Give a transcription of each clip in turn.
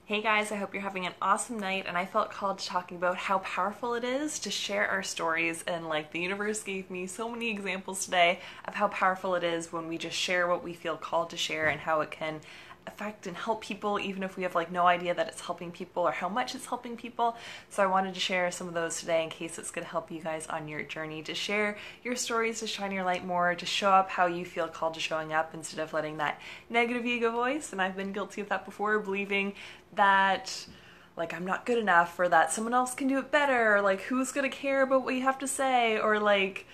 Hey guys, I hope you're having an awesome night, and I felt called to talking about how powerful it is to share our stories, and like the universe gave me so many examples today of how powerful it is when we just share what we feel called to share and how it can affect and help people even if we have like no idea that it's helping people or how much it's helping people. So I wanted to share some of those today in case it's going to help you guys on your journey to share your stories, to shine your light more, to show up how you feel called to showing up instead of letting that negative ego voice, and I've been guilty of that before, believing that like I'm not good enough or that someone else can do it better, or like who's gonna care about what you have to say, or like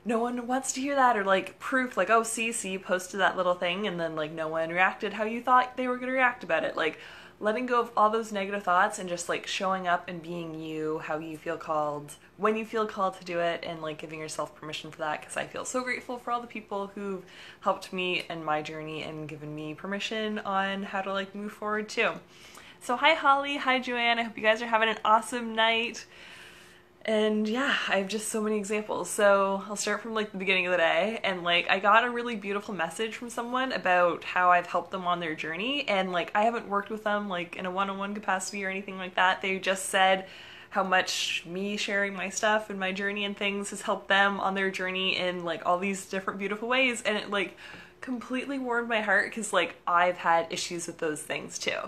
no one wants to hear that, or like proof, like oh see you posted that little thing and then like no one reacted how you thought they were gonna react about it. Like letting go of all those negative thoughts and just like showing up and being you, how you feel called, when you feel called to do it, and like giving yourself permission for that, because I feel so grateful for all the people who've helped me in my journey and given me permission on how to like move forward too. So hi Holly, hi Joanne, I hope you guys are having an awesome night. And yeah, I have just so many examples. So I'll start from like the beginning of the day, and like I got a really beautiful message from someone about how I've helped them on their journey, and like I haven't worked with them like in a one-on-one capacity or anything like that. They just said how much me sharing my stuff and my journey and things has helped them on their journey in like all these different beautiful ways, and it like completely warmed my heart because like I've had issues with those things too.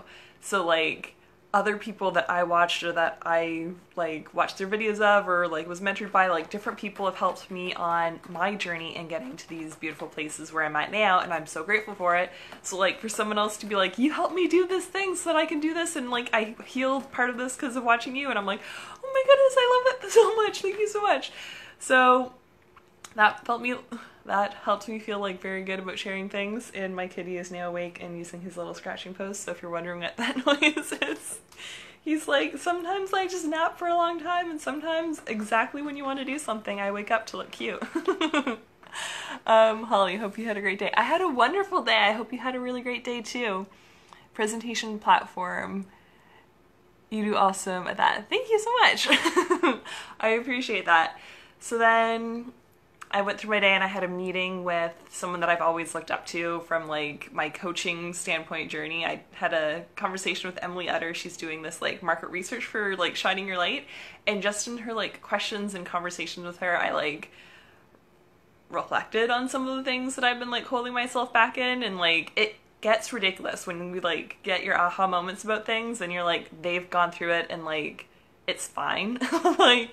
So like other people that I watched or that I like watched their videos of or like was mentored by, like different people have helped me on my journey and getting to these beautiful places where I'm at now, and I'm so grateful for it. So like for someone else to be like, you helped me do this thing so that I can do this, and like I healed part of this because of watching you, and I'm like, oh my goodness, I love that so much, thank you so much. So that helped me feel like very good about sharing things, and my kitty is now awake and using his little scratching post, so if you're wondering what that noise is, he's like, sometimes I just nap for a long time, and sometimes exactly when you want to do something I wake up to look cute. Holly, hope you had a great day. I had a wonderful day. I hope you had a really great day too. Presentation platform, you do awesome at that. Thank you so much. I appreciate that. So then I went through my day and I had a meeting with someone that I've always looked up to from like my coaching standpoint journey. I had a conversation with Emily Utter. She's doing this like market research for like shining your light, and just in her like questions and conversations with her, I like reflected on some of the things that I've been like holding myself back in, and like it gets ridiculous when we like get your aha moments about things and you're like, they've gone through it and like it's fine. Like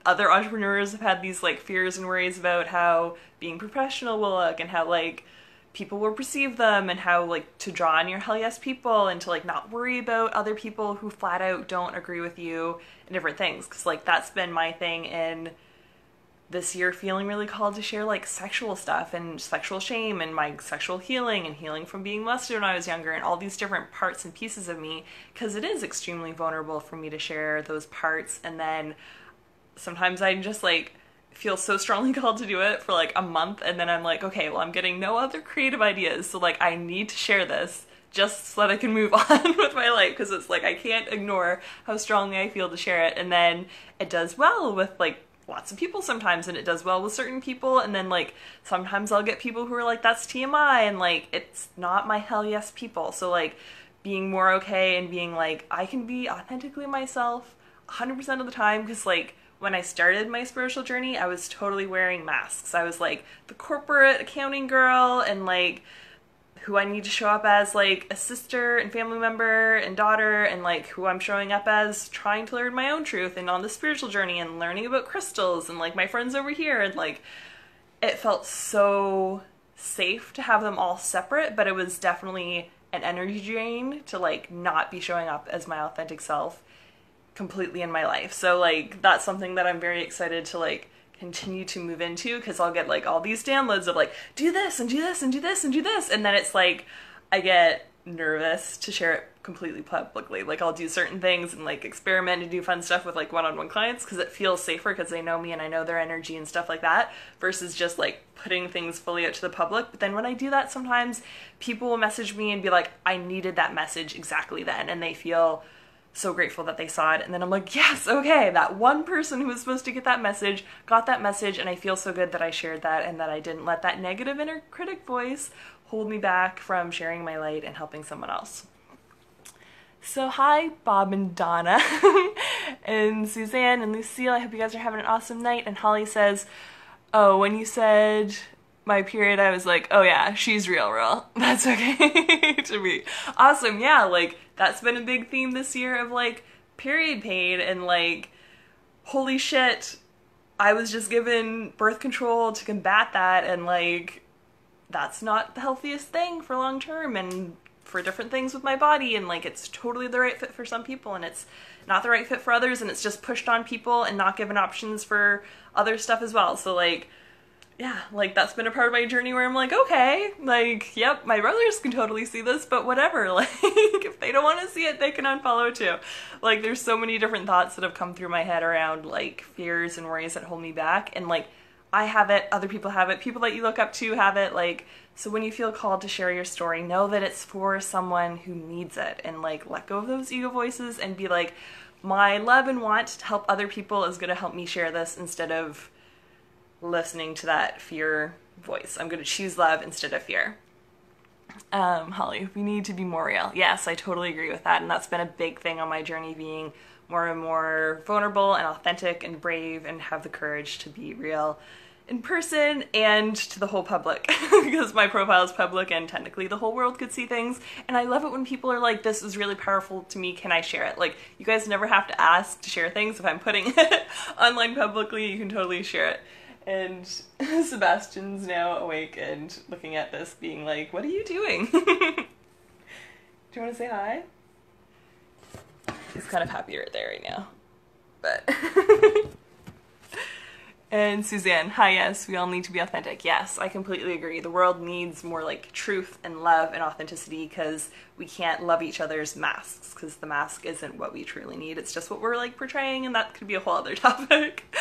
other entrepreneurs have had these like fears and worries about how being professional will look and how like people will perceive them, and how like to draw on your hell yes people and to like not worry about other people who flat out don't agree with you and different things. Because like that's been my thing in this year, feeling really called to share like sexual stuff and sexual shame and my sexual healing and healing from being molested when I was younger, and all these different parts and pieces of me, because it is extremely vulnerable for me to share those parts. And then sometimes I just like feel so strongly called to do it for like a month, and then I'm like, okay, well I'm getting no other creative ideas, so like I need to share this just so that I can move on with my life, because it's like I can't ignore how strongly I feel to share it. And then it does well with like lots of people sometimes, and it does well with certain people, and then like sometimes I'll get people who are like, that's TMI, and like it's not my hell yes people. So like being more okay and being like, I can be authentically myself 100% of the time, because like when I started my spiritual journey, I was totally wearing masks. I was like the corporate accounting girl, and like who I need to show up as like a sister and family member and daughter, and like who I'm showing up as trying to learn my own truth and on the spiritual journey and learning about crystals and like my friends over here. And like it felt so safe to have them all separate, but it was definitely an energy drain to like not be showing up as my authentic self completely in my life. So like that's something that I'm very excited to like continue to move into, because I'll get like all these downloads of like, do this and do this and do this and do this, and then it's like I get nervous to share it completely publicly. Like I'll do certain things and like experiment and do fun stuff with like one-on-one clients because it feels safer, because they know me and I know their energy and stuff like that, versus just like putting things fully out to the public. But then when I do that, sometimes people will message me and be like, I needed that message exactly then, and they feel so grateful that they saw it. And then I'm like, yes, okay, that one person who was supposed to get that message got that message, and I feel so good that I shared that and that I didn't let that negative inner critic voice hold me back from sharing my light and helping someone else. So hi, Bob and Donna, and Suzanne and Lucille. I hope you guys are having an awesome night. And Holly says, oh, when you said my period, I was like, oh yeah, she's real. That's okay to me. Awesome, yeah, like, that's been a big theme this year of, like, period pain, and, like, holy shit, I was just given birth control to combat that, and, like, that's not the healthiest thing for long term, and for different things with my body, and, like, it's totally the right fit for some people, and it's not the right fit for others, and it's just pushed on people and not given options for other stuff as well. So, like, yeah, like, that's been a part of my journey where I'm like, okay, like, yep, my brothers can totally see this, but whatever, like, if they don't want to see it, they can unfollow too. Like, there's so many different thoughts that have come through my head around, like, fears and worries that hold me back, and, like, I have it, other people have it, people that you look up to have it, like, so when you feel called to share your story, know that it's for someone who needs it, and, like, let go of those ego voices and be like, my love and want to help other people is going to help me share this, instead of listening to that fear voice. I'm going to choose love instead of fear. Holly, we need to be more real. Yes, I totally agree with that, and that's been a big thing on my journey, being more and more vulnerable and authentic and brave, and have the courage to be real in person and to the whole public, because my profile is public and technically the whole world could see things, and I love it when people are like, this is really powerful to me, can I share it? Like, you guys never have to ask to share things. If I'm putting it online publicly, you can totally share it. And Sebastian's now awake and looking at this being like, what are you doing? Do you want to say hi? He's kind of happy right there right now, but and Suzanne, hi, yes, we all need to be authentic. Yes, I completely agree. The world needs more, like, truth and love and authenticity, because we can't love each other's masks, because the mask isn't what we truly need. It's just what we're, like, portraying, and that could be a whole other topic.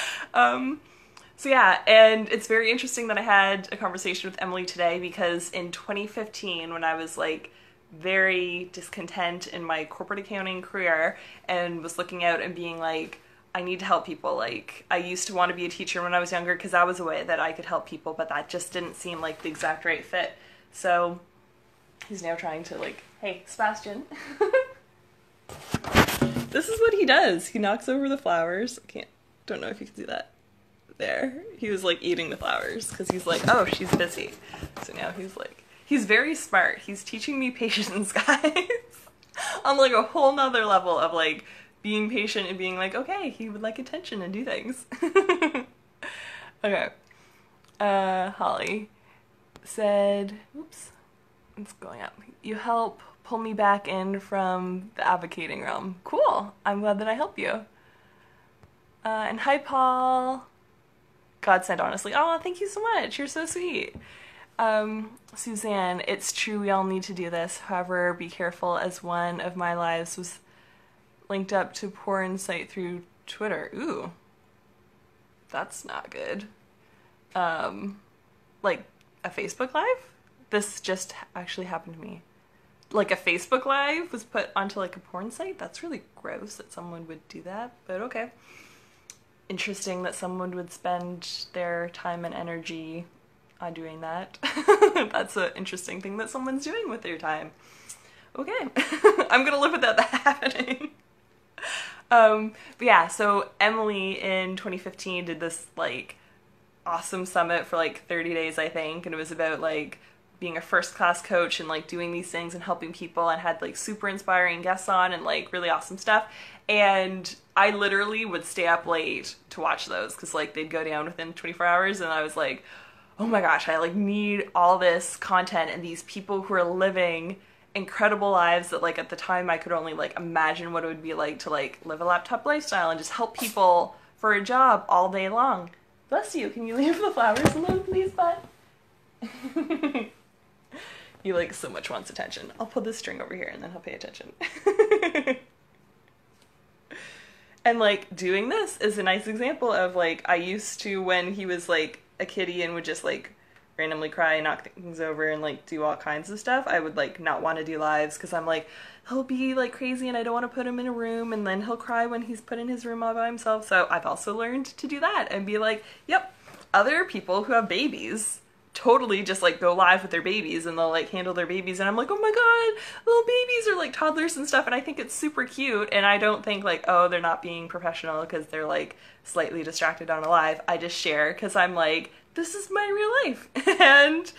So yeah, and it's very interesting that I had a conversation with Emily today, because in 2015, when I was, like, very discontent in my corporate accounting career and was looking out and being like, I need to help people. Like, I used to want to be a teacher when I was younger because that was a way that I could help people, but that just didn't seem like the exact right fit. So he's now trying to, like, hey, Sebastian. This is what he does. He knocks over the flowers. Don't know if you can see that. There. He was, like, eating the flowers because he's like, oh, she's busy. So now he's like, he's very smart. He's teaching me patience, guys. On, like, a whole nother level of, like, being patient and being like, okay, he would like attention and do things. Okay. Holly said, oops, it's going up. You help pull me back in from the advocating realm. Cool. I'm glad that I help you. And hi, Paul. God sent, honestly. Oh, thank you so much. You're so sweet. Suzanne, it's true, we all need to do this. However, be careful, as one of my lives was linked up to porn site through Twitter. Ooh. That's not good. Like a Facebook Live? This just actually happened to me. Like a Facebook Live was put onto like a porn site? That's really gross that someone would do that, but okay. Interesting that someone would spend their time and energy on doing that. That's an interesting thing that someone's doing with their time. Okay. I'm gonna live with that happening. But yeah, so Emily in 2015 did this like awesome summit for like 30 days, I think, and it was about like being a first class coach and like doing these things and helping people, and had like super inspiring guests on and like really awesome stuff. And I literally would stay up late to watch those because like they'd go down within 24 hours, and I was like, oh my gosh, I like need all this content and these people who are living incredible lives that like at the time I could only like imagine what it would be like to like live a laptop lifestyle and just help people for a job all day long. Bless you. Can you leave the flowers alone, please, bud? He like so much wants attention. I'll pull this string over here and then he'll pay attention. And like doing this is a nice example of like I used to, when he was like a kitty and would just like randomly cry and knock things over and like do all kinds of stuff, I would like not want to do lives because I'm like, he'll be like crazy and I don't want to put him in a room, and then he'll cry when he's put in his room all by himself. So I've also learned to do that and be like, yep, other people who have babies totally just like go live with their babies and they'll like handle their babies, and I'm like, oh my god, little babies are like toddlers and stuff, and I think it's super cute, and I don't think like, oh, they're not being professional because they're like slightly distracted on a live. I just share because I'm like, this is my real life and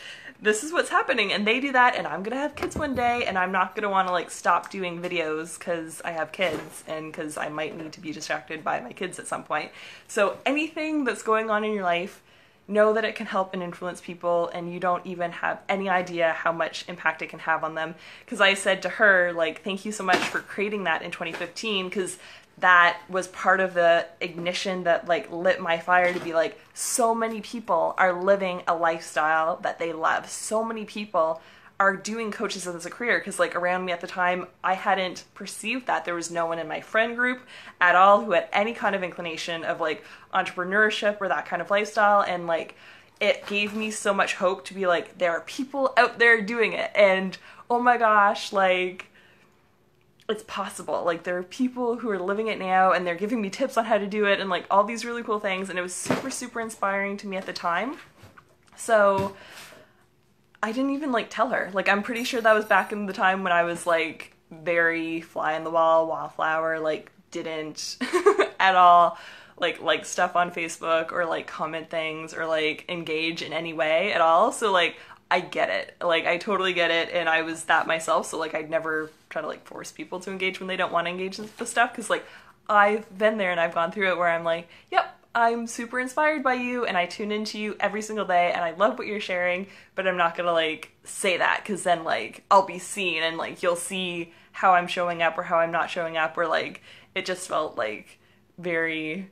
this is what's happening, and they do that, and I'm gonna have kids one day, and I'm not gonna want to like stop doing videos because I have kids and because I might need to be distracted by my kids at some point. So anything that's going on in your life, know that it can help and influence people, and you don't even have any idea how much impact it can have on them. Because I said to her, like, thank you so much for creating that in 2015, because that was part of the ignition that like lit my fire to be like, so many people are living a lifestyle that they love. So many people are doing coaches as a career, because like around me at the time, I hadn't perceived that. There was no one in my friend group at all who had any kind of inclination of like entrepreneurship or that kind of lifestyle, and like it gave me so much hope to be like, there are people out there doing it, and oh my gosh, like it's possible. Like there are people who are living it now, and they're giving me tips on how to do it, and like all these really cool things, and it was super, super inspiring to me at the time. So I didn't even like tell her. Like I'm pretty sure that was back in the time when I was like very fly on the wall, wallflower, like didn't at all like stuff on Facebook or like comment things or like engage in any way at all. So like I get it. Like I totally get it, and I was that myself, so like I'd never try to like force people to engage when they don't want to engage in the stuff, because like I've been there and I've gone through it where I'm like, yep, I'm super inspired by you and I tune into you every single day and I love what you're sharing, but I'm not gonna like say that, because then like I'll be seen and like you'll see how I'm showing up or how I'm not showing up, or like it just felt like very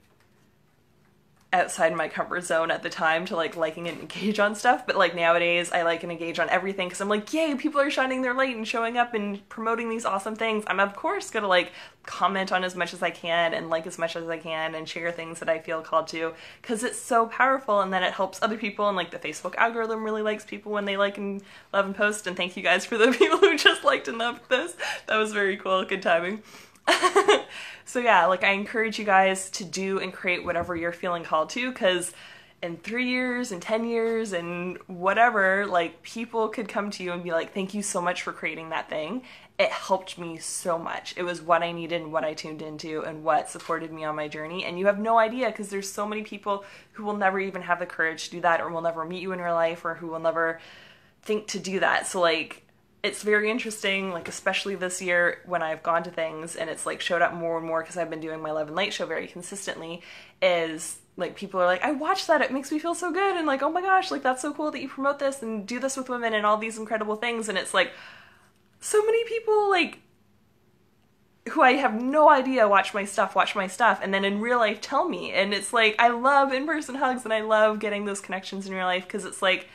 outside my comfort zone at the time to like and engage on stuff. But like nowadays I like and engage on everything, because I'm like, yay, people are shining their light and showing up and promoting these awesome things. I'm of course gonna like comment on as much as I can and like as much as I can and share things that I feel called to, because it's so powerful, and then it helps other people, and like the Facebook algorithm really likes people when they like and love and post. And thank you guys for the people who just liked and loved this. That was very cool. Good timing. So yeah, like I encourage you guys to do and create whatever you're feeling called to, because in 3 years and 10 years and whatever, like people could come to you and be like, thank you so much for creating that thing. It helped me so much. It was what I needed and what I tuned into and what supported me on my journey. And you have no idea, because there's so many people who will never even have the courage to do that, or will never meet you in real life, or who will never think to do that. So like it's very interesting, like especially this year when I've gone to things and it's like showed up more and more, because I've been doing my Love and Light show very consistently, is like people are like, I watch that, it makes me feel so good, and like, oh my gosh, like that's so cool that you promote this and do this with women and all these incredible things. And it's like so many people like who I have no idea watch my stuff, and then in real life tell me. And it's like, I love in-person hugs and I love getting those connections in real life, because it's like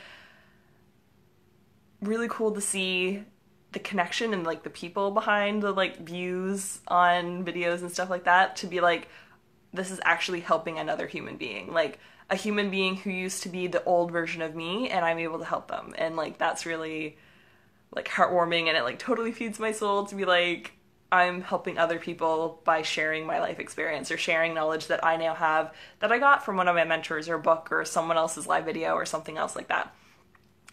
really cool to see the connection and like the people behind the like views on videos and stuff like that, to be like, this is actually helping another human being, like a human being who used to be the old version of me, and I'm able to help them. And like that's really like heartwarming, and it like totally feeds my soul to be like, I'm helping other people by sharing my life experience or sharing knowledge that I now have that I got from one of my mentors or a book or someone else's live video or something else like that.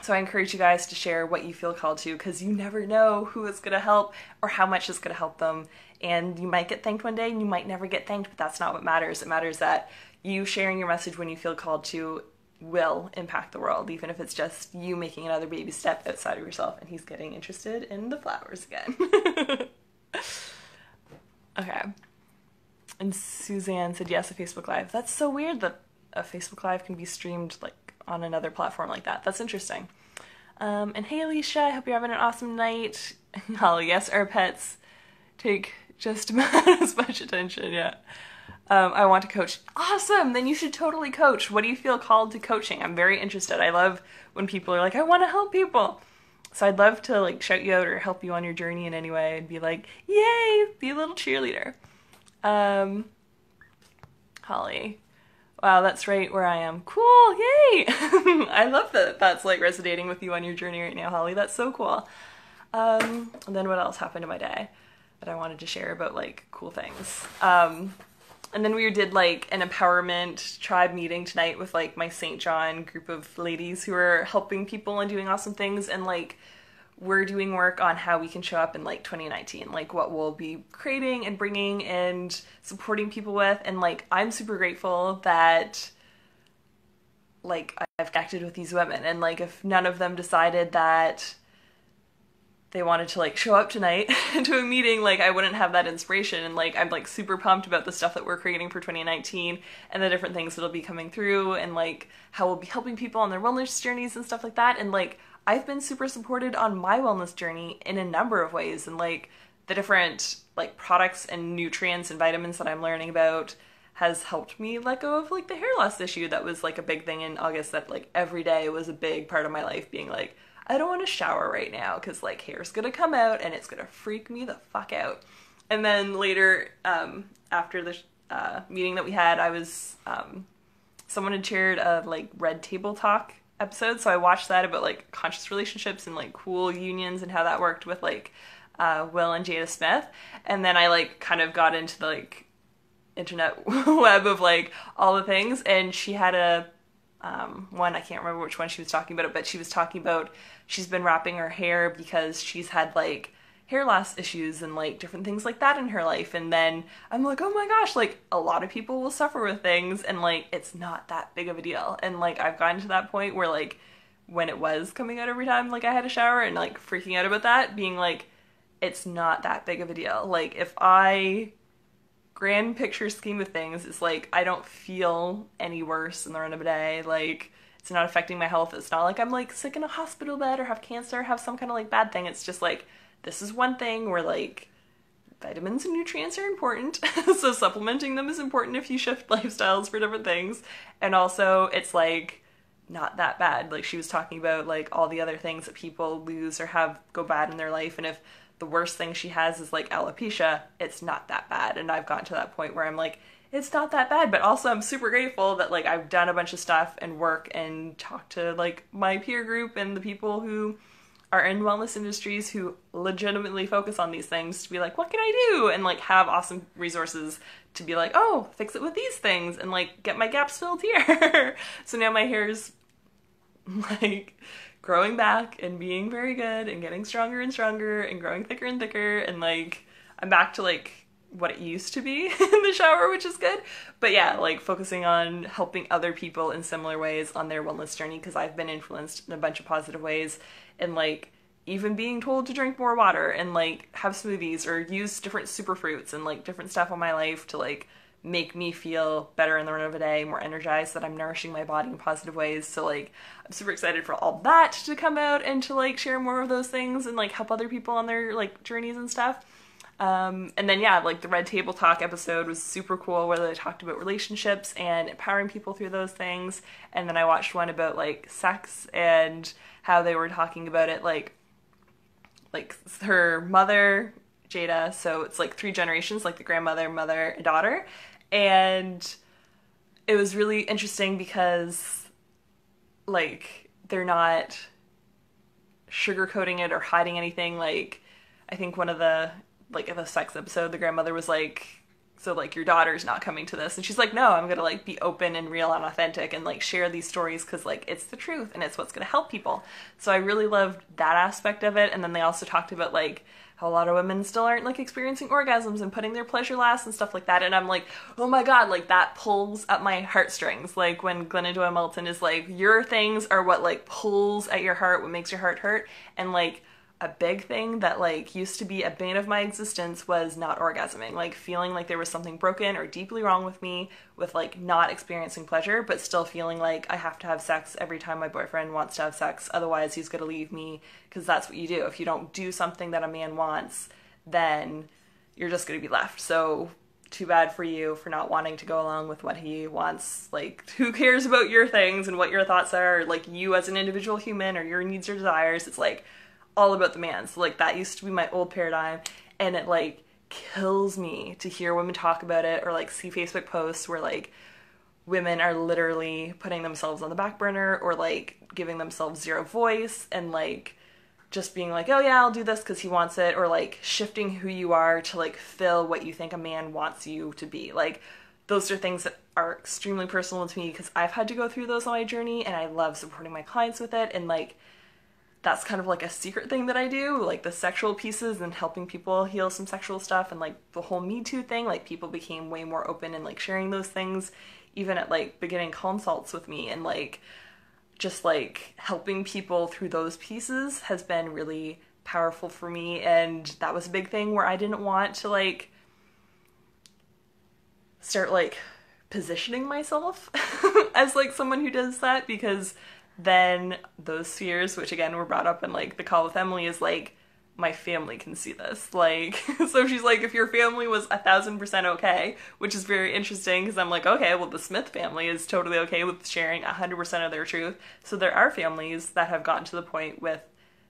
So I encourage you guys to share what you feel called to, because you never know who it's going to help or how much it's going to help them. And you might get thanked one day and you might never get thanked, but that's not what matters. It matters that you sharing your message when you feel called to will impact the world, even if it's just you making another baby step outside of yourself. And he's getting interested in the flowers again. Okay. And Suzanne said yes, a Facebook Live. That's so weird that a Facebook Live can be streamed like on another platform like that. That's interesting. And hey Alicia, I hope you're having an awesome night. Holly, yes, our pets take just about as much attention, yeah. I want to coach. Awesome, then you should totally coach. What do you feel called to coaching? I'm very interested. I love when people are like, I want to help people. So I'd love to like shout you out or help you on your journey in any way and be like, yay, be a little cheerleader. Holly, wow, that's right where I am. Cool, yay! I love that that's like resonating with you on your journey right now, Holly. That's so cool. And then what else happened in my day that I wanted to share about like cool things? And then we did like an empowerment tribe meeting tonight with like my St. John group of ladies who are helping people and doing awesome things. And like we're doing work on how we can show up in like 2019, like what we'll be creating and bringing and supporting people with. And like I'm super grateful that like I've connected with these women, and like if none of them decided that they wanted to like show up tonight to a meeting, like I wouldn't have that inspiration. And like I'm like super pumped about the stuff that we're creating for 2019 and the different things that'll be coming through, and like how we'll be helping people on their wellness journeys and stuff like that. And like I've been super supported on my wellness journey in a number of ways, and like the different like products and nutrients and vitamins that I'm learning about has helped me let go of like the hair loss issue that was like a big thing in August, that like every day was a big part of my life, being like, I don't want to shower right now because like hair's gonna come out and it's gonna freak me the fuck out. And then later, after the meeting that we had, I was, someone had shared a like Red Table Talk episode, so I watched that about like conscious relationships and like cool unions and how that worked with like Will and Jada Smith. And then I like kind of got into the like internet web of like all the things, and she had a one, I can't remember which one she was talking about it, but she was talking about she's been wrapping her hair because she's had like hair loss issues and like different things like that in her life. And then I'm like, oh my gosh, like a lot of people will suffer with things and like it's not that big of a deal. And like I've gotten to that point where like when it was coming out every time like I had a shower and like freaking out about that, being like, it's not that big of a deal. Like if I grand picture scheme of things, is like I don't feel any worse in the run of a day. Like it's not affecting my health. It's not like I'm like sick in a hospital bed or have cancer or have some kind of like bad thing. It's just like this is one thing where like vitamins and nutrients are important. So supplementing them is important if you shift lifestyles for different things. And also it's like not that bad. Like she was talking about like all the other things that people lose or have go bad in their life, and if the worst thing she has is like alopecia, it's not that bad. And I've gotten to that point where I'm like, it's not that bad. But also I'm super grateful that like I've done a bunch of stuff and work and talked to like my peer group and the people who are in wellness industries who legitimately focus on these things to be like, what can I do? And like have awesome resources to be like, oh, fix it with these things and like get my gaps filled here. So now my hair's like growing back and being very good and getting stronger and stronger and growing thicker and thicker, and like I'm back to like what it used to be in the shower, which is good. But yeah, like focusing on helping other people in similar ways on their wellness journey, because I've been influenced in a bunch of positive ways, and like even being told to drink more water and like have smoothies or use different superfruits and like different stuff on my life to like make me feel better in the run of a day, more energized, that I'm nourishing my body in positive ways. So like I'm super excited for all that to come out and to like share more of those things and like help other people on their like journeys and stuff. And then yeah, like the Red Table Talk episode was super cool, where they talked about relationships and empowering people through those things. And then I watched one about like sex and how they were talking about it like her mother, Jada, so it's like 3 generations, like the grandmother, mother, and daughter. And it was really interesting because like they're not sugarcoating it or hiding anything. Like I think one of the like in the sex episode, the grandmother was like, so like your daughter's not coming to this, and she's like, no, I'm gonna like be open and real and authentic and like share these stories because like it's the truth and it's what's gonna help people. So I really loved that aspect of it. And then they also talked about like how a lot of women still aren't like experiencing orgasms and putting their pleasure last and stuff like that. And I'm like, oh my god, like that pulls at my heartstrings. Like when Glennon Doyle Melton is like, your things are what like pulls at your heart, what makes your heart hurt. And like a big thing that like used to be a bane of my existence was not orgasming, like feeling like there was something broken or deeply wrong with me with like not experiencing pleasure, but still feeling like I have to have sex every time my boyfriend wants to have sex, otherwise he's gonna leave me, because that's what you do. If you don't do something that a man wants, then you're just gonna be left. So too bad for you for not wanting to go along with what he wants. Like who cares about your things and what your thoughts are, or, like you as an individual human, or your needs or desires. It's like all about the man. So like that used to be my old paradigm, and it like kills me to hear women talk about it or like see Facebook posts where like women are literally putting themselves on the back burner or like giving themselves zero voice and like just being like, oh yeah, I'll do this because he wants it, or like shifting who you are to like fill what you think a man wants you to be. Like those are things that are extremely personal to me because I've had to go through those on my journey, and I love supporting my clients with it. And like, that's kind of like a secret thing that I do, like the sexual pieces and helping people heal some sexual stuff, and like the whole Me Too thing, like people became way more open and like sharing those things, even at like beginning consults with me, and like just like helping people through those pieces has been really powerful for me. And that was a big thing where I didn't want to like start like positioning myself as like someone who does that, because then those fears, which again were brought up in like the call with Emily, is like, my family can see this. Like, so she's like, if your family was 1,000% okay, which is very interesting because I'm like, okay, well, the Smith family is totally okay with sharing 100% of their truth. So there are families that have gotten to the point with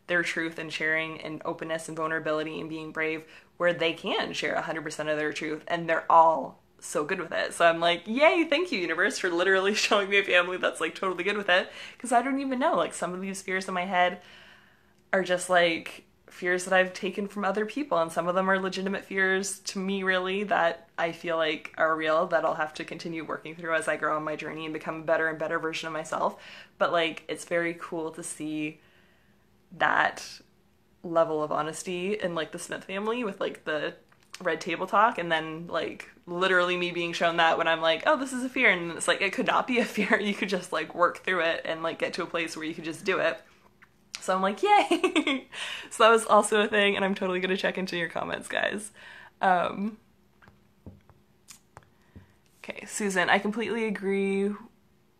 their truth and sharing and openness and vulnerability and being brave where they can share 100% of their truth, and they're all so good with it. So I'm like, yay, thank you, universe, for literally showing me a family that's like totally good with it, because I don't even know, like some of these fears in my head are just like fears that I've taken from other people, and some of them are legitimate fears to me, really, that I feel like are real, that I'll have to continue working through as I grow on my journey and become a better and better version of myself. But like, it's very cool to see that level of honesty in like the Smith family with like the red table talk, and then like literally me being shown that when I'm like, oh, this is a fear, and it's like, it could not be a fear, you could just like work through it and like get to a place where you could just do it. So I'm like, yay. So that was also a thing, and I'm totally gonna check into your comments, guys. Okay, Susan, I completely agree.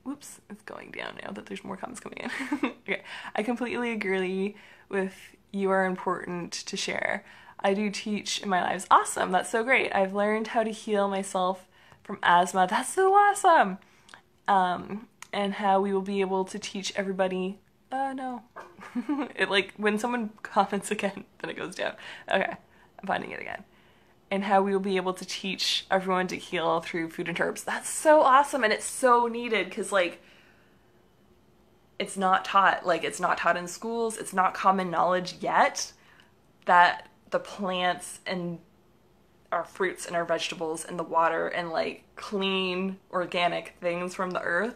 Whoops, it's going down now that there's more comments coming in. Okay, I completely agree with you are important to share. I do teach in my lives. Awesome, that's so great. I've learned how to heal myself from asthma. That's so awesome. And how we will be able to teach everybody. No. It like, when someone comments again, then it goes down. Okay, I'm finding it again. And how we will be able to teach everyone to heal through food and herbs. That's so awesome, and it's so needed, because like, it's not taught. Like, it's not taught in schools. It's not common knowledge yet that the plants and our fruits and our vegetables and the water and like clean organic things from the earth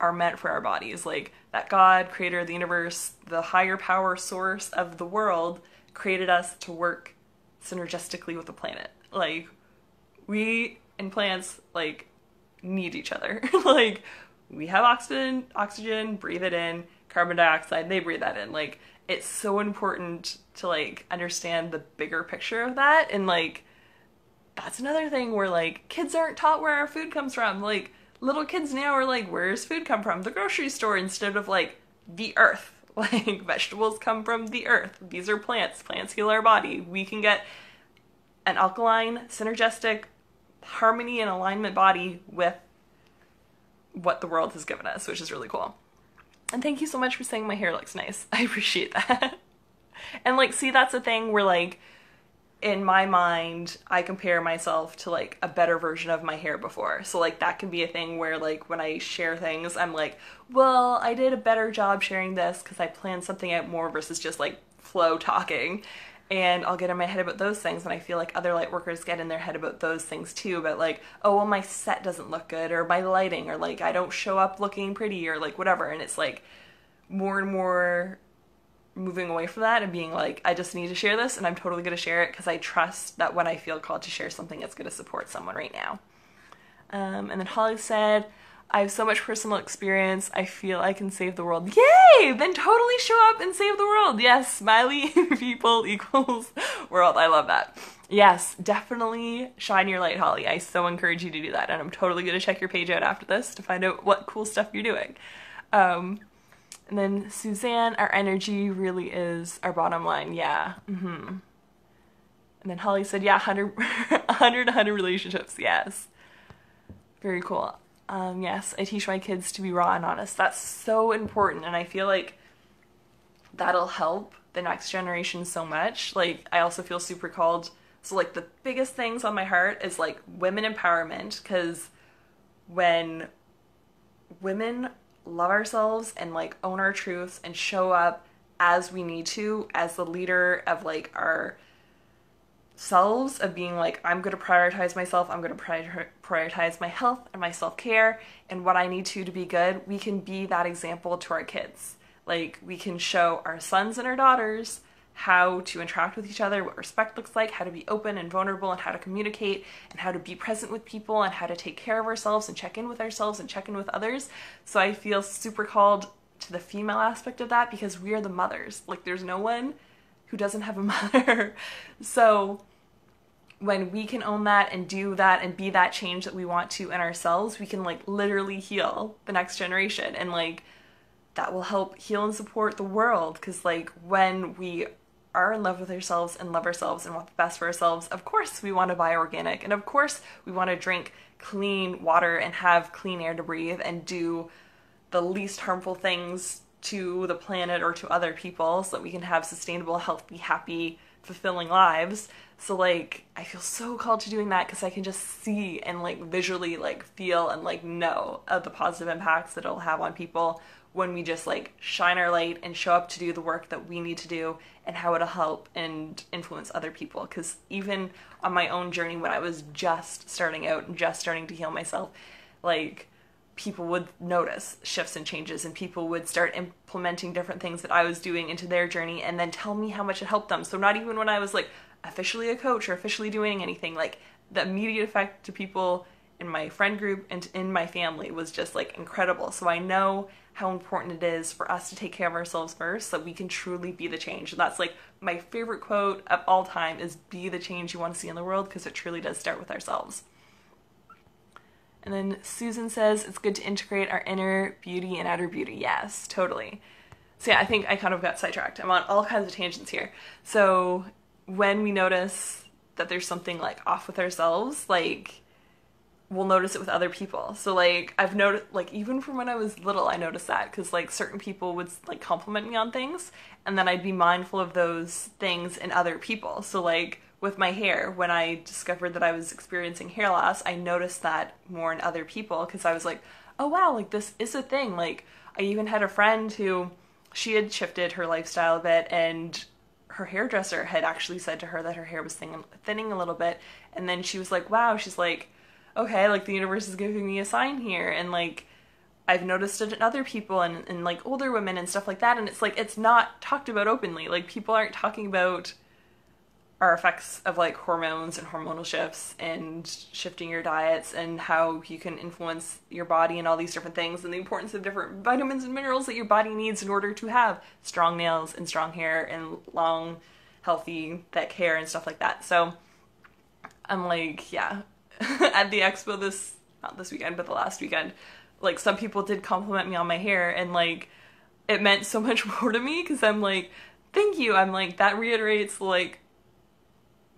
are meant for our bodies. Like, that God, creator of the universe, the higher power source of the world, created us to work synergistically with the planet. Like, we and plants like need each other. Like, we have oxygen, breathe it in, carbon dioxide, they breathe that in. Like, it's so important to like understand the bigger picture of that. And like, that's another thing where like kids aren't taught where our food comes from. Like, little kids now are like, where's food come from? The grocery store, instead of like the earth. Like, vegetables come from the earth. These are plants. Plants heal our body. We can get an alkaline, synergistic, harmony and alignment body with what the world has given us, which is really cool. And thank you so much for saying my hair looks nice. I appreciate that. And like, see, that's the thing where like, in my mind, I compare myself to like a better version of my hair before. So like, that can be a thing where like, when I share things, I'm like, well, I did a better job sharing this because I planned something out more versus just like flow talking. And I'll get in my head about those things, and I feel like other light workers get in their head about those things too, but like, oh, well, my set doesn't look good, or my lighting, or like, I don't show up looking pretty, or like whatever. And it's like more and more moving away from that and being like, I just need to share this, and I'm totally going to share it because I trust that when I feel called to share something, it's going to support someone right now. And then Holly said, I have so much personal experience, I feel I can save the world. Yay! Then totally show up and save the world. Yes, smiley people equals world. I love that. Yes, definitely shine your light, Holly. I so encourage you to do that, and I'm totally going to check your page out after this to find out what cool stuff you're doing. And then Suzanne, our energy really is our bottom line. Yeah. And then Holly said, yeah, 100 relationships. Yes. Very cool. Yes, I teach my kids to be raw and honest. That's so important, and I feel like that'll help the next generation so much. Like, I also feel super called. So like, the biggest things on my heart is like women empowerment, because when women love ourselves and like own our truths and show up as we need to, as the leader of like our selves of being like, I'm going to prioritize myself, I'm going to prioritize my health and my self-care and what I need to be good, we can be that example to our kids. Like, we can show our sons and our daughters how to interact with each other, what respect looks like, how to be open and vulnerable, and how to communicate, and how to be present with people, and how to take care of ourselves and check in with ourselves and check in with others. So I feel super called to the female aspect of that because we are the mothers. Like, there's no one who doesn't have a mother. So when we can own that and do that and be that change that we want to in ourselves, we can like literally heal the next generation, and like that will help heal and support the world. Because like when we are in love with ourselves and love ourselves and want the best for ourselves, of course we want to buy organic, and of course we want to drink clean water and have clean air to breathe and do the least harmful things to the planet or to other people so that we can have sustainable, healthy, happy, fulfilling lives. So like I feel so called to doing that because I can just see and like visually like feel and like know of the positive impacts that it'll have on people when we just like shine our light and show up to do the work that we need to do, and how it'll help and influence other people. Because even on my own journey, when I was just starting out and just starting to heal myself, like people would notice shifts and changes, and people would start implementing different things that I was doing into their journey and then tell me how much it helped them. So not even when I was like officially a coach or officially doing anything, like the immediate effect to people in my friend group and in my family was just like incredible. So I know how important it is for us to take care of ourselves first so we can truly be the change. And that's like my favorite quote of all time is, be the change you want to see in the world, because it truly does start with ourselves. And then Susan says, it's good to integrate our inner beauty and outer beauty. Yes, totally. So yeah, I think I kind of got sidetracked. I'm on all kinds of tangents here. So when we notice that there's something like off with ourselves, like we'll notice it with other people. So like I've noticed, like even from when I was little, I noticed that because like certain people would like compliment me on things, and then I'd be mindful of those things in other people. So like with my hair, when I discovered that I was experiencing hair loss, I noticed that more in other people because I was like, oh wow, like this is a thing. Like I even had a friend who, she had shifted her lifestyle a bit, and her hairdresser had actually said to her that her hair was thinning a little bit. And then she was like, wow, she's like, okay, like the universe is giving me a sign here. And like I've noticed it in other people and like older women and stuff like that. And it's like, it's not talked about openly. Like people aren't talking about our effects of like hormones and hormonal shifts and shifting your diets and how you can influence your body and all these different things, and the importance of different vitamins and minerals that your body needs in order to have strong nails and strong hair and long, healthy, thick hair and stuff like that. So I'm like, yeah, at the expo not this weekend, but the last weekend, like some people did compliment me on my hair, and like it meant so much more to me because I'm like, thank you. I'm like, that reiterates like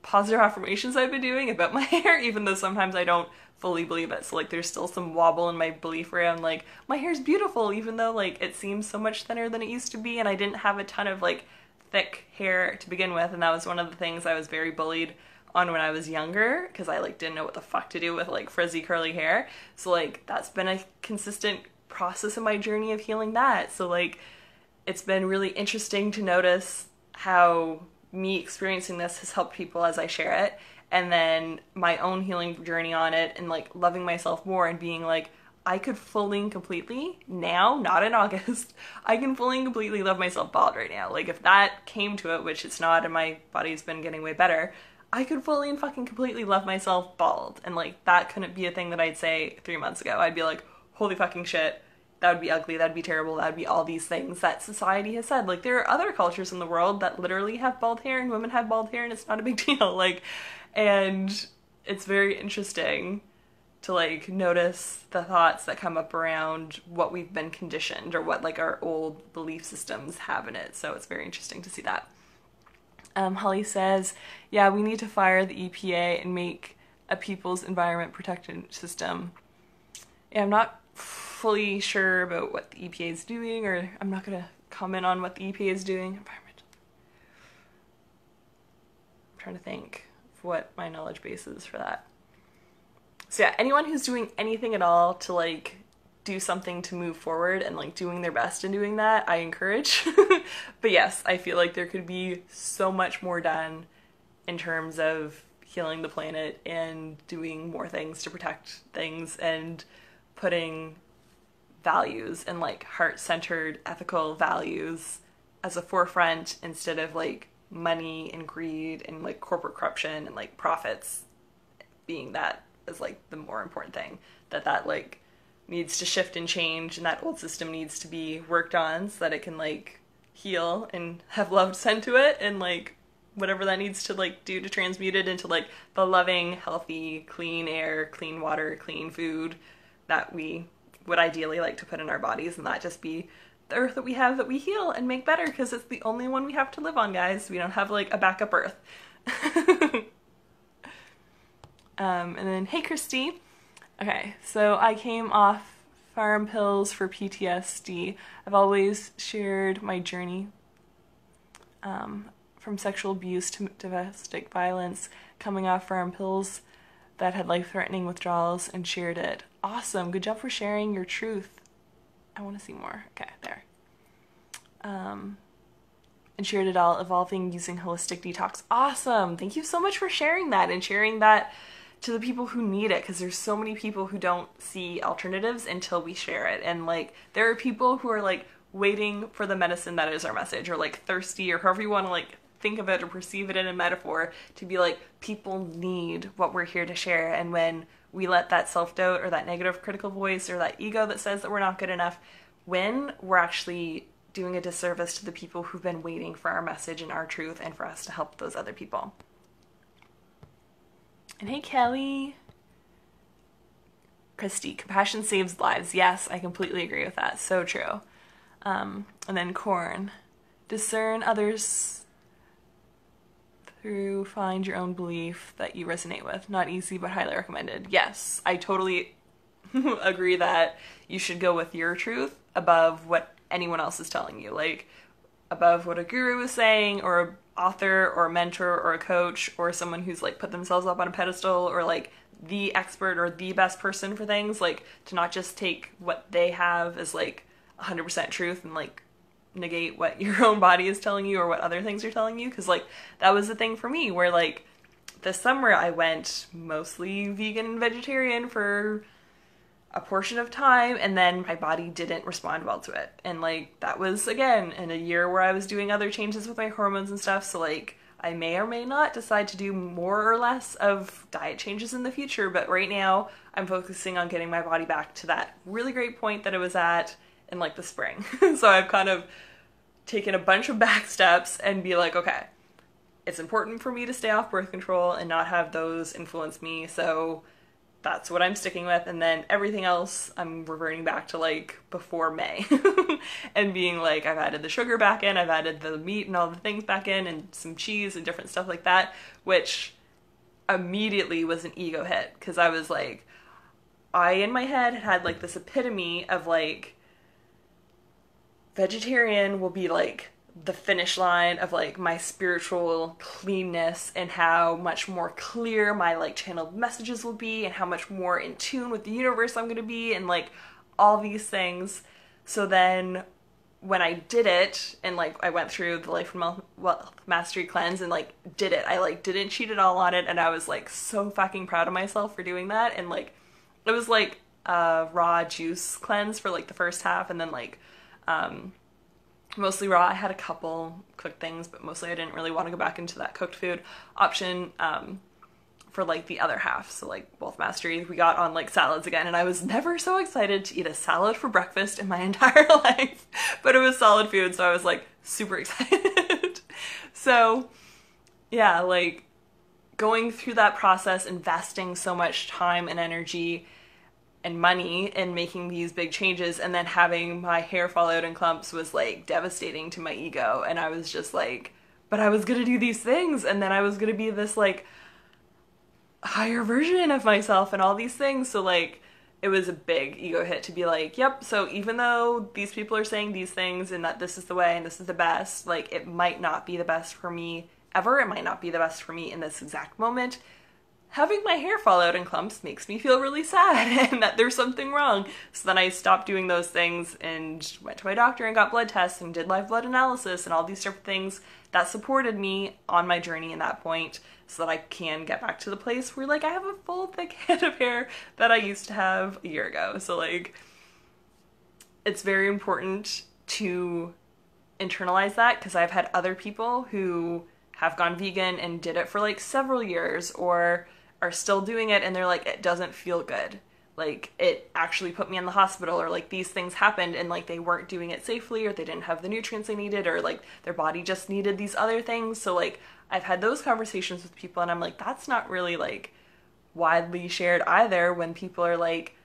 positive affirmations I've been doing about my hair, even though sometimes I don't fully believe it. So like there's still some wobble in my belief around like my hair's beautiful, even though like it seems so much thinner than it used to be, and I didn't have a ton of like thick hair to begin with, and that was one of the things I was very bullied on when I was younger because I like didn't know what the fuck to do with like frizzy curly hair. So like that's been a consistent process in my journey of healing that. So like it's been really interesting to notice how me experiencing this has helped people as I share it, and then my own healing journey on it, and like loving myself more and being like, I could fully and completely now, not in August, I can fully and completely love myself bald right now. Like if that came to it, which it's not, and my body's been getting way better, I could fully and fucking completely love myself bald. And like that couldn't be a thing that I'd say 3 months ago. I'd be like, holy fucking shit, that would be ugly, that'd be terrible, that'd be all these things that society has said. Like there are other cultures in the world that literally have bald hair, and women have bald hair, and it's not a big deal. Like, and it's very interesting to like notice the thoughts that come up around what we've been conditioned or what like our old belief systems have in it. So it's very interesting to see that. Holly says, yeah, we need to fire the EPA and make a people's environment protection system. Yeah, I'm not fully sure about what the EPA is doing, or I'm not going to comment on what the EPA is doing. Environment. I'm trying to think of what my knowledge base is for that. So yeah, anyone who's doing anything at all to like do something to move forward and like doing their best in doing that, I encourage. But yes, I feel like there could be so much more done in terms of healing the planet and doing more things to protect things and putting values and like heart-centered ethical values as a forefront instead of like money and greed and like corporate corruption and like profits being that as like the more important thing. That like needs to shift and change, and that old system needs to be worked on so that it can like heal and have love sent to it, and like whatever that needs to like do to transmute it into like the loving, healthy, clean air, clean water, clean food that we would ideally like to put in our bodies, and not just be the earth that we have that we heal and make better, because it's the only one we have to live on, guys. We don't have like a backup earth. And then, hey Christy. Okay, so I came off farm pills for PTSD. I've always shared my journey from sexual abuse to domestic violence, coming off farm pills that had life-threatening withdrawals, and shared it. Awesome, good job for sharing your truth. I want to see more. Okay, there. And shared it all, evolving using holistic detox. Awesome, thank you so much for sharing that and sharing that to the people who need it, because there's so many people who don't see alternatives until we share it. And like there are people who are like waiting for the medicine that is our message, or like thirsty, or however you want to like think of it or perceive it in a metaphor, to be like, people need what we're here to share. And when we let that self-doubt or that negative critical voice or that ego that says that we're not good enough win, we're actually doing a disservice to the people who've been waiting for our message and our truth, and for us to help those other people. And hey, Kelly. Christy, compassion saves lives. Yes, I completely agree with that. So true. And then Corn. Discern others through find your own belief that you resonate with. Not easy, but highly recommended. Yes, I totally agree that you should go with your truth above what anyone else is telling you. Like, above what a guru is saying, or an author, or a mentor, or a coach, or someone who's like put themselves up on a pedestal, or like the expert or the best person for things. Like, to not just take what they have as like 100% truth and like negate what your own body is telling you or what other things are telling you. Because like that was the thing for me, where like this summer I went mostly vegan and vegetarian for a portion of time, and then my body didn't respond well to it. And like that was again in a year where I was doing other changes with my hormones and stuff. So like I may or may not decide to do more or less of diet changes in the future, but right now I'm focusing on getting my body back to that really great point that it was at in like the spring. So I've kind of taken a bunch of back steps and be like, okay, it's important for me to stay off birth control and not have those influence me. So that's what I'm sticking with. And then everything else I'm reverting back to like before May and being like, I've added the sugar back in, I've added the meat and all the things back in, and some cheese and different stuff like that, which immediately was an ego hit, because I was like, I in my head had like this epitome of like vegetarian will be like the finish line of like my spiritual cleanness, and how much more clear my like channeled messages will be, and how much more in tune with the universe I'm going to be, and like all these things. So then when I did it, and like I went through the Life and Wealth Mastery cleanse and like did it, I like didn't cheat at all on it, and I was like so fucking proud of myself for doing that. And like it was like a raw juice cleanse for like the first half, and then like mostly raw. I had a couple cooked things, but mostly I didn't really want to go back into that cooked food option for like the other half. So like Wealth Mastery, we got on like salads again, and I was never so excited to eat a salad for breakfast in my entire life, but it was solid food, so I was like super excited. So yeah, like going through that process, investing so much time and energy and money in making these big changes, and then having my hair fall out in clumps was like devastating to my ego. And I was just like, but I was gonna do these things, and then I was gonna be this like higher version of myself and all these things. So like it was a big ego hit to be like, yep, so even though these people are saying these things and that this is the way and this is the best, like it might not be the best for me ever, it might not be the best for me in this exact moment, having my hair fall out in clumps makes me feel really sad and that there's something wrong. So then I stopped doing those things and went to my doctor and got blood tests and did live blood analysis and all these different things that supported me on my journey in that point, so that I can get back to the place where like I have a full thick head of hair that I used to have a year ago. So like, it's very important to internalize that, because I've had other people who have gone vegan and did it for like several years or are still doing it and they're like, it doesn't feel good. Like, it actually put me in the hospital, or like these things happened and like they weren't doing it safely, or they didn't have the nutrients they needed, or like their body just needed these other things. So like, I've had those conversations with people and I'm like, that's not really like widely shared either, when people are like,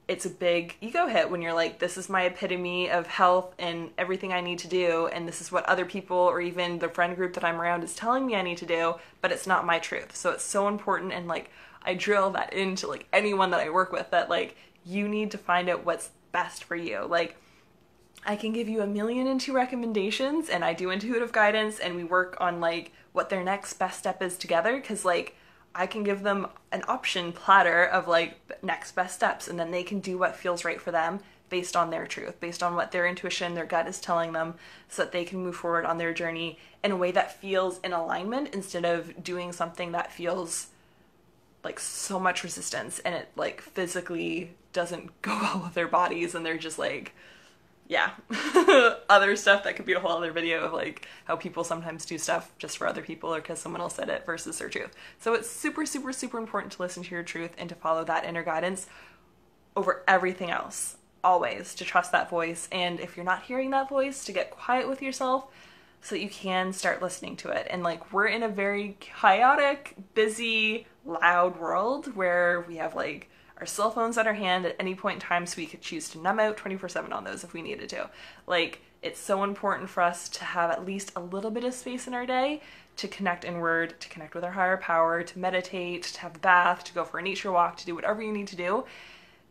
it's a big ego hit when you're like, this is my epitome of health and everything I need to do, and this is what other people or even the friend group that I'm around is telling me I need to do, but it's not my truth. So it's so important, and like, I drill that into like anyone that I work with, that like, you need to find out what's best for you. Like, I can give you 1,000,002 recommendations, and I do intuitive guidance, and we work on like what their next best step is together, because like, I can give them an option platter of like next best steps, and then they can do what feels right for them based on their truth, based on what their intuition, their gut is telling them, so that they can move forward on their journey in a way that feels in alignment, instead of doing something that feels like so much resistance and it like physically doesn't go well with their bodies, and they're just like, yeah, other stuff that could be a whole other video of like how people sometimes do stuff just for other people or because someone else said it versus their truth. So it's super, super, super important to listen to your truth and to follow that inner guidance over everything else, always, to trust that voice. And if you're not hearing that voice, to get quiet with yourself so that you can start listening to it. And like, we're in a very chaotic, busy, loud world where we have like our cell phones at our hand at any point in time, so we could choose to numb out 24/7 on those if we needed to. Like, it's so important for us to have at least a little bit of space in our day to connect inward, to connect with our higher power, to meditate, to have a bath, to go for a nature walk, to do whatever you need to do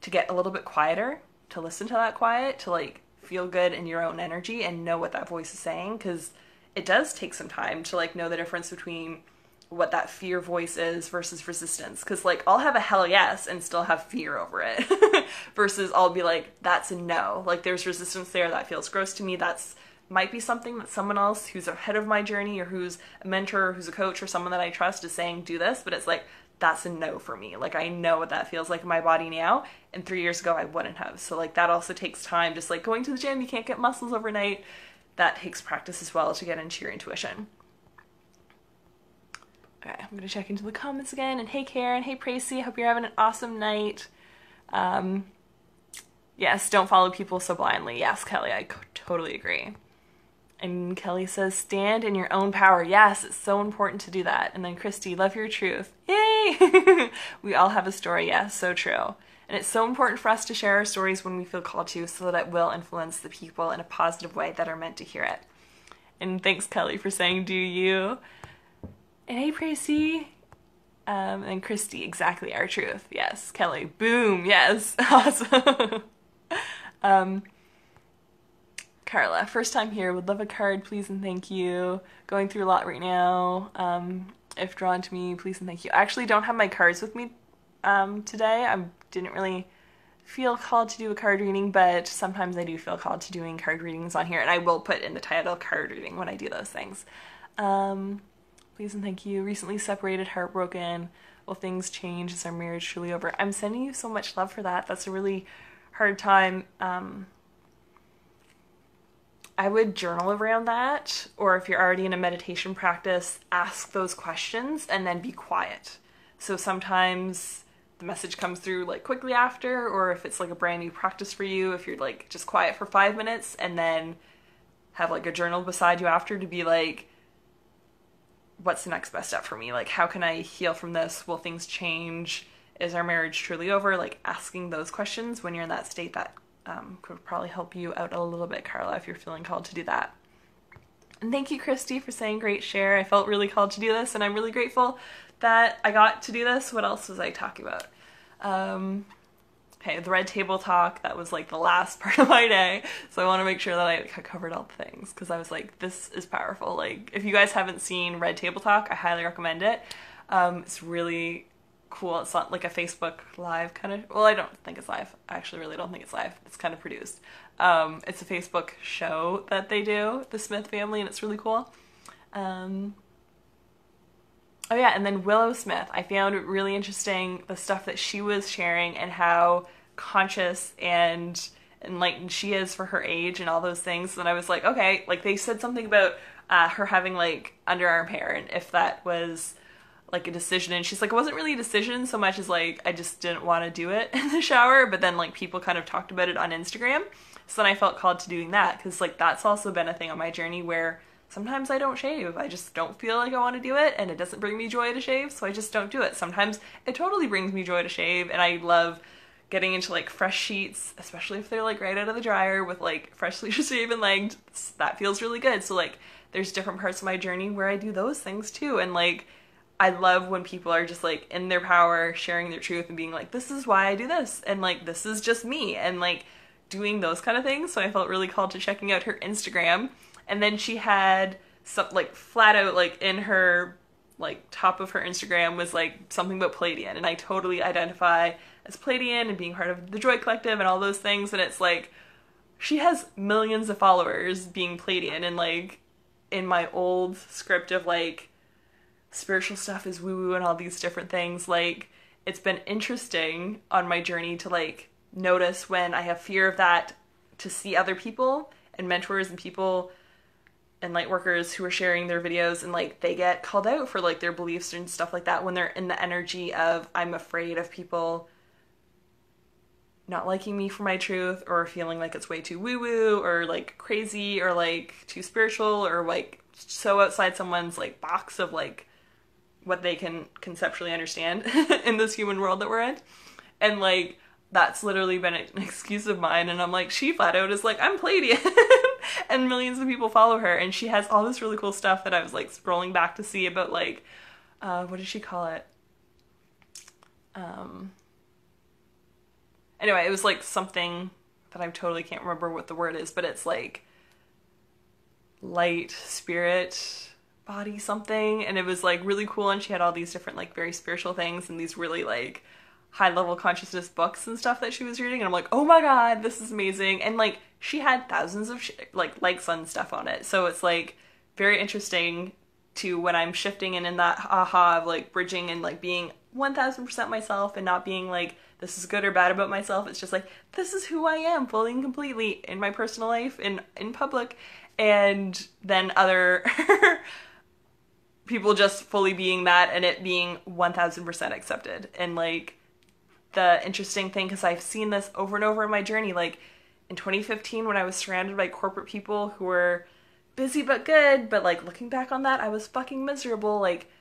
to get a little bit quieter, to listen to that quiet, to like feel good in your own energy and know what that voice is saying, because it does take some time to like know the difference between what that fear voice is versus resistance. Because like, I'll have a hell yes and still have fear over it versus I'll be like, that's a no. Like, there's resistance there, that feels gross to me. That's might be something that someone else who's ahead of my journey, or who's a mentor, or who's a coach, or someone that I trust is saying, do this, but it's like, that's a no for me. Like, I know what that feels like in my body now, and 3 years ago I wouldn't have. So like, that also takes time. Just like going to the gym, you can't get muscles overnight. That takes practice as well to get into your intuition. Okay, I'm gonna check into the comments again. And hey Karen, hey Pracy, I hope you're having an awesome night. Yes, don't follow people so blindly. Yes, Kelly, I totally agree. And Kelly says, stand in your own power. Yes, it's so important to do that. And then Christy, love your truth. Yay! We all have a story. Yes, so true. And it's so important for us to share our stories when we feel called to, so that it will influence the people in a positive way that are meant to hear it. And thanks, Kelly, for saying, do you? And hey, Pracy. And Christy, exactly, our truth. Yes. Kelly, boom. Yes. Awesome. Carla, first time here, would love a card, please and thank you. Going through a lot right now. If drawn to me, please and thank you. I actually don't have my cards with me today. I didn't really feel called to do a card reading, but sometimes I do feel called to doing card readings on here, and I will put in the title card reading when I do those things. Please and thank you. Recently separated, heartbroken. Will things change? Is our marriage truly over? I'm sending you so much love for that. That's a really hard time. I would journal around that, or if you're already in a meditation practice, ask those questions and then be quiet. So sometimes the message comes through like quickly after, or if it's like a brand new practice for you, if you're like just quiet for 5 minutes and then have like a journal beside you after to be like, what's the next best step for me? Like, how can I heal from this? Will things change? Is our marriage truly over? Like, asking those questions when you're in that state, that could probably help you out a little bit, Carla, if you're feeling called to do that. And thank you, Christy, for saying great share. I felt really called to do this, and I'm really grateful that I got to do this. What else was I talking about? Okay, the red table talk, that was like the last part of my day, so I want to make sure that I covered all the things, because I was like, this is powerful. Like, if you guys haven't seen Red Table Talk, I highly recommend it. It's really cool. It's not like a Facebook Live kind of, well, I don't think it's live. I actually really don't think it's live. It's kind of produced. It's a Facebook show that they do, the Smith family, and it's really cool. Oh yeah, and then Willow Smith. I found it really interesting, the stuff that she was sharing and how conscious and enlightened she is for her age and all those things. And I was like, okay, like they said something about her having like underarm hair and if that was like a decision, and she's like, it wasn't really a decision so much as like I just didn't want to do it in the shower, but then like people kind of talked about it on Instagram, so then I felt called to doing that, because like that's also been a thing on my journey where sometimes I don't shave. I just don't feel like I want to do it, and it doesn't bring me joy to shave, so I just don't do it. Sometimes it totally brings me joy to shave, and I love getting into like fresh sheets, especially if they're like right out of the dryer with like freshly shaven legs. That feels really good. So like there's different parts of my journey where I do those things too, and like I love when people are just like in their power, sharing their truth and being like, this is why I do this, and like this is just me, and like doing those kind of things. So I felt really called to checking out her Instagram. And then she had some like flat out like in her like top of her Instagram was like something about Palladian, and I totally identify as Palladian and being part of the Joy Collective and all those things. And it's like she has millions of followers being Palladian, and like in my old script of like spiritual stuff is woo-woo and all these different things, like it's been interesting on my journey to like notice when I have fear of that, to see other people and mentors and people and light workers who are sharing their videos and like they get called out for like their beliefs and stuff like that when they're in the energy of I'm afraid of people not liking me for my truth, or feeling like it's way too woo-woo or like crazy or like too spiritual or like so outside someone's like box of like what they can conceptually understand in this human world that we're in. And like that's literally been an excuse of mine, and I'm like, she flat out is like, I'm Palladian and millions of people follow her, and she has all this really cool stuff that I was like scrolling back to see about like what did she call it? Anyway, it was like something that I totally can't remember what the word is, but it's like light, spirit, body something, and it was like really cool, and she had all these different like very spiritual things and these really like high level consciousness books and stuff that she was reading, and I'm like, oh my god, this is amazing. And like she had thousands of like likes on stuff on it, so it's like very interesting to when I'm shifting and in that aha of like bridging and like being 1000% myself and not being like this is good or bad about myself. It's just like this is who I am fully and completely in my personal life and in public, and then other people just fully being that and it being 1000% accepted. And like the interesting thing, because I've seen this over and over in my journey, like in 2015 when I was surrounded by corporate people who were busy but good, but like looking back on that, I was fucking miserable. Like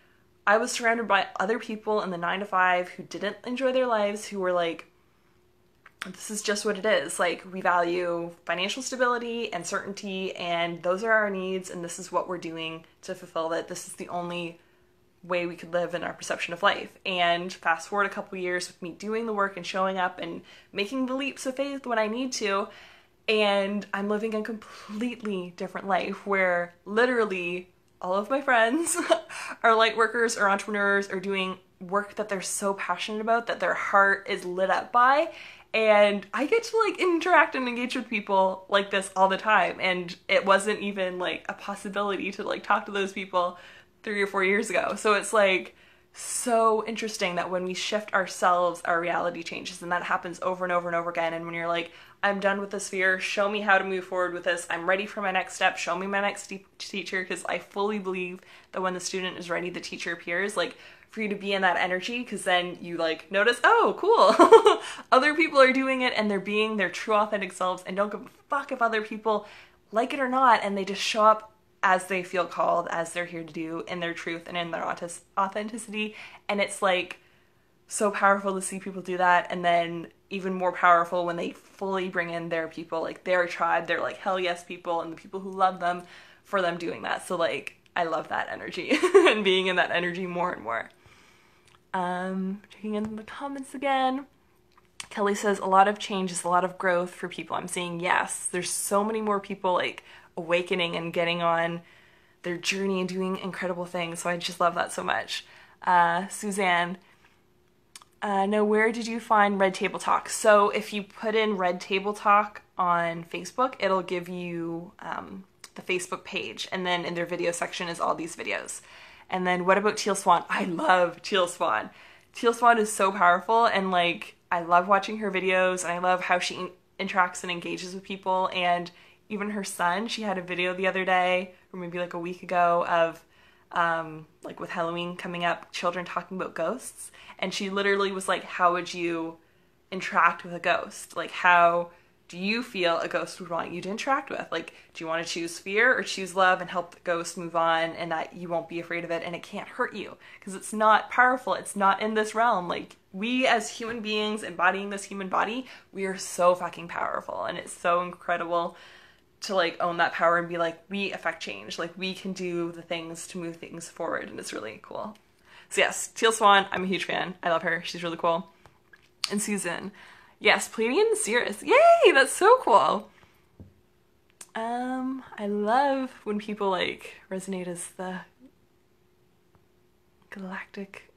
I was surrounded by other people in the 9 to 5 who didn't enjoy their lives, who were like, this is just what it is. Like we value financial stability and certainty, and those are our needs, and this is what we're doing to fulfill that. This is the only way we could live in our perception of life. And fast forward a couple years with me doing the work and showing up and making the leaps of faith when I need to, and I'm living a completely different life where literally all of my friends are light workers or entrepreneurs or doing work that they're so passionate about, that their heart is lit up by, and I get to like interact and engage with people like this all the time. And it wasn't even like a possibility to like talk to those people 3 or 4 years ago. So it's like so interesting that when we shift ourselves, our reality changes, and that happens over and over and over again. And when you're like, I'm done with this fear, show me how to move forward with this, I'm ready for my next step, show me my next teacher, because I fully believe that when the student is ready, the teacher appears. Like for you to be in that energy, because then you like notice, oh cool, other people are doing it and they're being their true authentic selves and don't give a fuck if other people like it or not, and they just show up as they feel called, as they're here to do, in their truth and in their authenticity. And it's like so powerful to see people do that, and then even more powerful when they fully bring in their people, like their tribe, their like hell yes people, and the people who love them for them doing that. So like I love that energy and being in that energy more and more. Checking in the comments again. Kelly says a lot of change is a lot of growth for people. I'm saying yes, there's so many more people like awakening and getting on their journey and doing incredible things. So I just love that so much. Suzanne, No, where did you find Red Table Talk? So if you put in Red Table Talk on Facebook, it'll give you the Facebook page. And then in their video section is all these videos. And then what about Teal Swan? I love Teal Swan. Teal Swan is so powerful, and like I love watching her videos, and I love how she interacts and engages with people. And even her son, she had a video the other day, or maybe like a week ago, of like with Halloween coming up, children talking about ghosts. And she literally was like, how would you interact with a ghost? Like, how do you feel a ghost would want you to interact with? Like, do you want to choose fear or choose love and help the ghost move on, and that you won't be afraid of it and it can't hurt you? Because it's not powerful. It's not in this realm. Like, we as human beings embodying this human body, we are so fucking powerful. And it's so incredible to like own that power and be like, we affect change. Like, we can do the things to move things forward. And it's really cool. So yes, Teal Swan, I'm a huge fan. I love her. She's really cool. And Susan. Yes, Pleiadian and Cirrus. Yay, that's so cool. I love when people like resonate as the galactic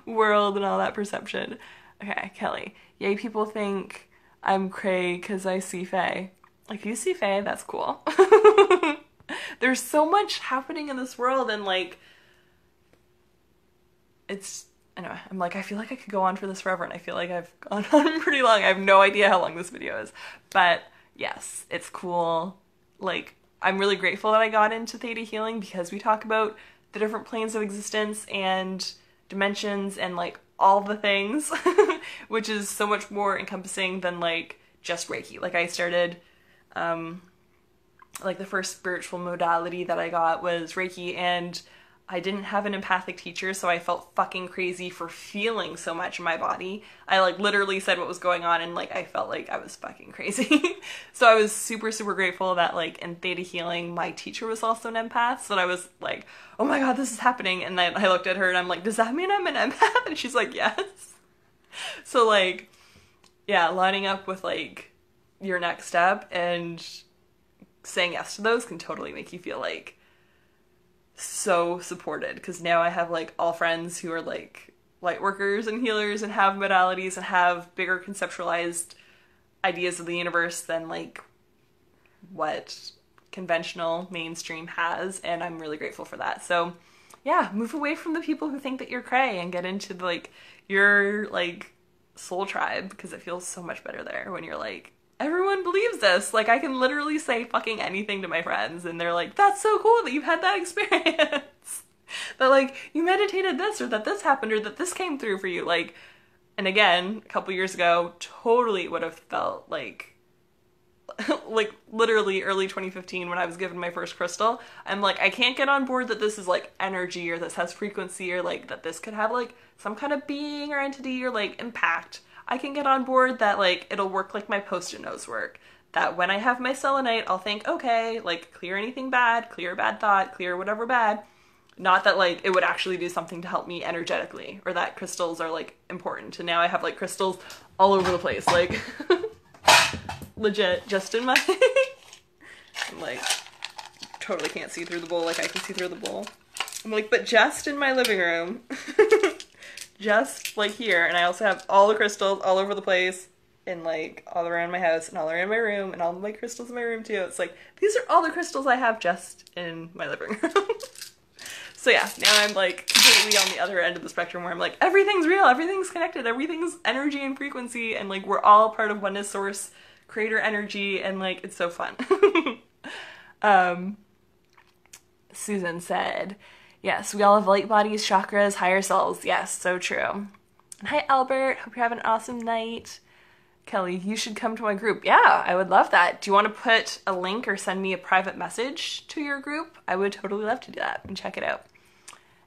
world and all that perception. Okay, Kelly. Yay, people think I'm cray because I see Faye. Like, you see Faye, that's cool. There's so much happening in this world, and like, it's, anyway, I'm like, I feel like I could go on for this forever, and I feel like I've gone on pretty long. I have no idea how long this video is, but yes, it's cool. Like, I'm really grateful that I got into theta healing, because we talk about the different planes of existence and dimensions and like all the things, which is so much more encompassing than like just Reiki. Like, I started, like the first spiritual modality that I got was Reiki, and I didn't have an empathic teacher, so I felt fucking crazy for feeling so much in my body. I like literally said what was going on, and like I felt like I was fucking crazy. So I was super, super grateful that like in theta healing, my teacher was also an empath. So I was like, oh my god, this is happening. And then I looked at her and I'm like, does that mean I'm an empath? And she's like, yes. So like, yeah, lining up with like your next step and saying yes to those can totally make you feel like so supported, because now I have like all friends who are like light workers and healers and have modalities and have bigger conceptualized ideas of the universe than like what conventional mainstream has, and I'm really grateful for that. So yeah, move away from the people who think that you're cray and get into like your like soul tribe, because it feels so much better there when you're like, everyone believes this. Like, I can literally say fucking anything to my friends and they're like, that's so cool that you've had that experience. That like, you meditated this, or that this happened, or that this came through for you. Like, and again, a couple years ago, totally would have felt like, like literally early 2015 when I was given my first crystal, I'm like, I can't get on board that this is like energy, or this has frequency, or like that this could have like some kind of being or entity or like impact. I can get on board that like it'll work like my post-it notes work. That when I have my selenite, I'll think, okay, like clear anything bad, clear a bad thought, clear whatever bad. Not that like it would actually do something to help me energetically, or that crystals are like important. And now I have like crystals all over the place, like legit just in my I'm like, totally can't see through the bowl like I can see through the bowl. I'm like, but just in my living room. Just like here, and I also have all the crystals all over the place, and like all around my house and all around my room, and all my crystals in my room too. It's like, these are all the crystals I have just in my living room. So yeah, now I'm like completely on the other end of the spectrum where I'm like, everything's real, everything's connected, everything's energy and frequency, and like we're all part of oneness source creator energy, and like it's so fun. Susan said, yes, we all have light bodies, chakras, higher selves. Yes, so true. And hi, Albert. Hope you're having an awesome night. Kelly, you should come to my group. Yeah, I would love that. Do you want to put a link or send me a private message to your group? I would totally love to do that and check it out.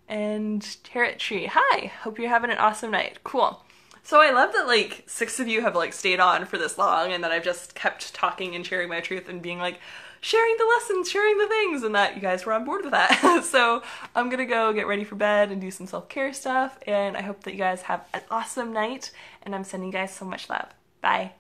And Tarot Tree, hi. Hope you're having an awesome night. Cool. So I love that like 6 of you have like stayed on for this long, and that I've just kept talking and sharing my truth and being like, sharing the lessons, sharing the things, and that you guys were on board with that. So I'm gonna go get ready for bed and do some self-care stuff, and I hope that you guys have an awesome night, and I'm sending you guys so much love. Bye.